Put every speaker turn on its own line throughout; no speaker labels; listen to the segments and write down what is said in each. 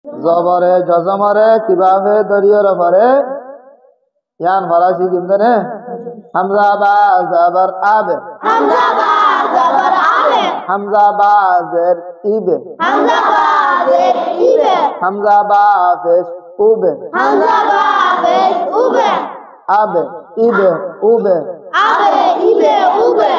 জবরে জজমরে কিভাবে দরিয়র পরে ইয়ান ফরাসি কিমদনে হামজা বা জাবার আবে
হামজা বা জবর আবে
হামজা বা জের ইবে
হামজা বা জের ইবে
হামজা বা ফেস উবে
হামজা বা বেশ উবে
আবে ইবে উবে
আবে ইবে উবে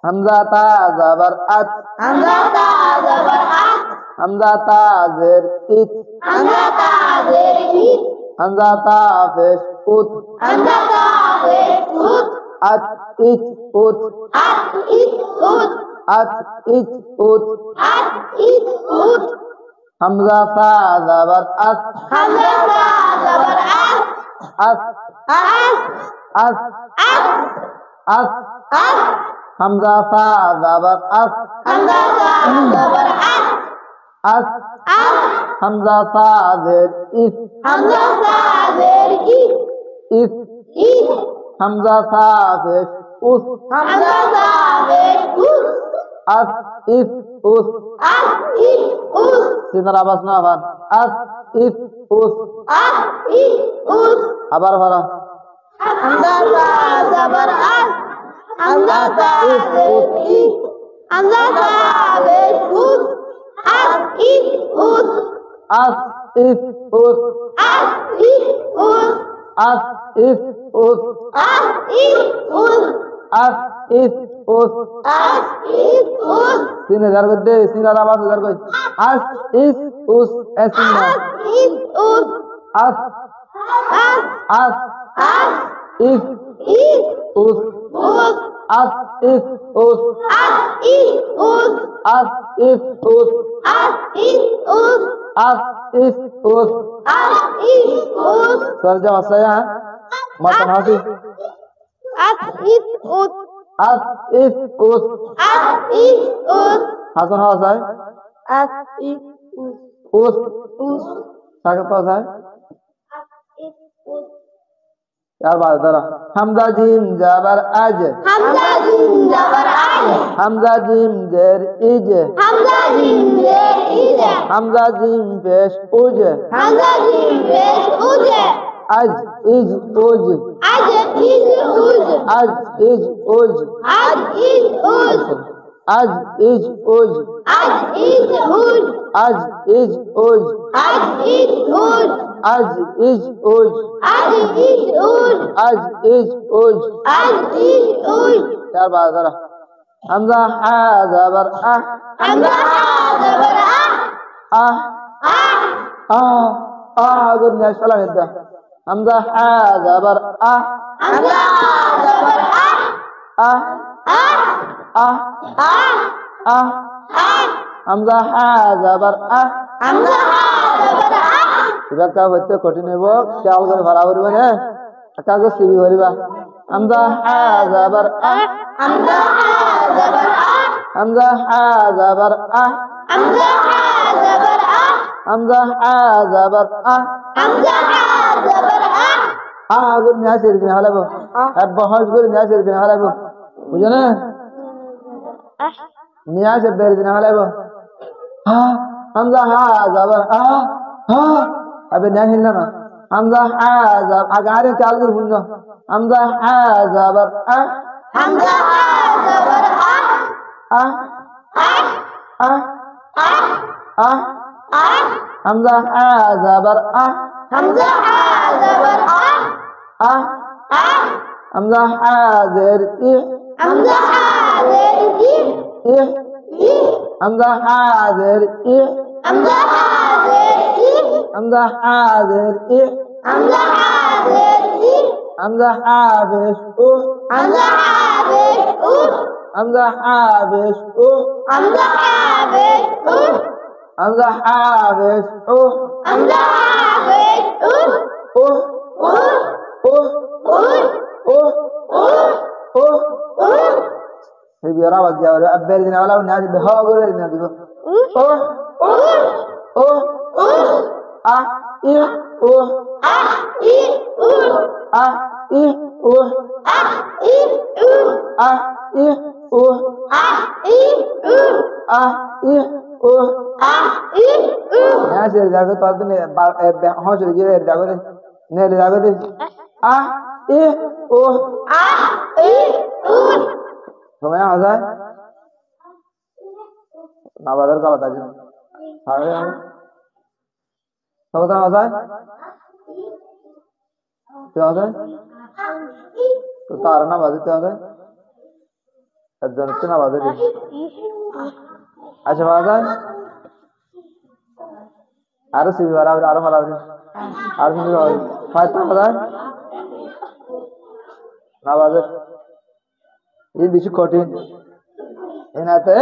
হামজা তা জাবার আত
হামজা তা জবর আত
হামজা তা জের ইত
হামজা তা জের ইত
হামজা তা ফেস উত
হামজা তা বেশ উত
আত ইত উত
আত ইত উত
আত ইত উত
আত ইত উত
হামজা তা জাবার আত
হামজা তা জবর আত
আত
আত
আত
আত
আত
আত
হামজা তা জাবার আত
হামজা তা জবর আত
আত
আত
হামজা তা জের ইত
হামজা তা জের ইত
ইত
ইত
হামজা তা ফেস উত
হামজা তা বেশ উত
আত ইত উত
আত ইত উত
সিনার আবাস না আবার আত ইত উত
আত ইত উত
আবার ভরা
হামজা তা জবর আত হামজা তা জের ইত হামজা তা বেশ উত আত ইত উত
আত ইত উত
আত ইত উত
আত ইত উত
আত ইত উত
আত ইত উত
আত ইত উত
তিন হাজার করে দে সিনার আবাস হাজার করে আত ইত উত এসিনা
আত ইত উত
আত
আত
আত
আত
ইত
ইত
উত
উত
আত ইত উত
আত ইত উত
আত ইত উত
আত ইত উত
আত ইত উত
আত ইত উত
সর যাও সায়া মাতন হাসি
আত ইত উত
আত ইত উত
আত ইত উত
হাসন হাসায়
আত ইত উত
উত
উত
সাকে পাসায়
আত ইত উত
यार बात जरा हमजा जिम जाबर आज
হামজা জিম জবর আজ
हमजा जिम जेर इज
হামজা জিম জের ইজে
हमजा जिम पेश उज
হামজা জিম বেশ উজে
आज इज उज
আজ ইজ উজ
आज इज उज
আজ ইজ উজ
आज इज उज
আজ ইজ উজ
आज इज उज
আজ ইজ উজ
आज इज उज
আজ ইজ উজ
आज इज उज
আজ ইজ উজ
यार बात जरा हमजा हा जाबर आ
হামজা জবর
आ
আ
अगर न्याय चला गया हमजा हा जाबर आ
হামজা জবর
आ
আ
आ
আ
आ
আ
हमजा हा जाबर आ
হামজা জবর আ
এবার কা হচ্ছে কঠিন হইব খেয়াল করে ভরা করিব না কাগজ সিবি ভরিবা हमजा हा जाबर आ
হামজা জবর আ
हमजा हा जाबर आ
হামজা জবর আ
हमजा हा जाबर आ
হামজা জবর আ
अगर न्याय से दिन हलाबो अब बहुत করে न्याय से दिन हलाबो বুঝো না न्याय से बेर दिन हलाबो हाँ हमजा हा जाबर आ हाँ अबे न्याय हिलना ना हमजा हा जाबर अगारे चाल कर बुझो हमजा हा जाबर आ
হামজা জবর আ
आ
আ
आ
আ
आ
আ
हमजा हा जाबर आ
হামজা জবর আ
आ
আ
हमजा हा जेर इ
হামজা জের ই
इ
ই
हमजा हा जेर इ
হামজা জের ই
हमजा हा जेर इ
হামজা জের ই
हमजा हा बेश उ
হামজা বেশ উ
हमजा हा बेश उ
হামজা বেশ উ
हमजा हा बेश उ
হামজা বেশ উ
उ
উ
उ
উ
उ
উ
उ
উ
ये बिरा बज जाओ रे अब बेर दिन वाला ना दे हो गोरे ना दिबो उ
উ
उ
উ
आ इ उ
আ ই উ
आ इ उ
আ ই উ
आ इ उ
আ ই উ
आ इ उ
আ ই উ
यहाँ সে জায়গা তো দিন হস গিয়ে জায়গা দে নে জায়গা দে আ ই উ
ah, i, u,
সময় আজায় না বাজার কালা তাজি আরে সব তো আজায় তো আজায় তো তার না বাজে তো আজায় একজন তো না বাজে আচ্ছা বাজায় আরো সিবি আরো ভালো হবে আর কিন্তু ফাইভ বাজায় না বাজে এই বেশি কঠিন এনাতে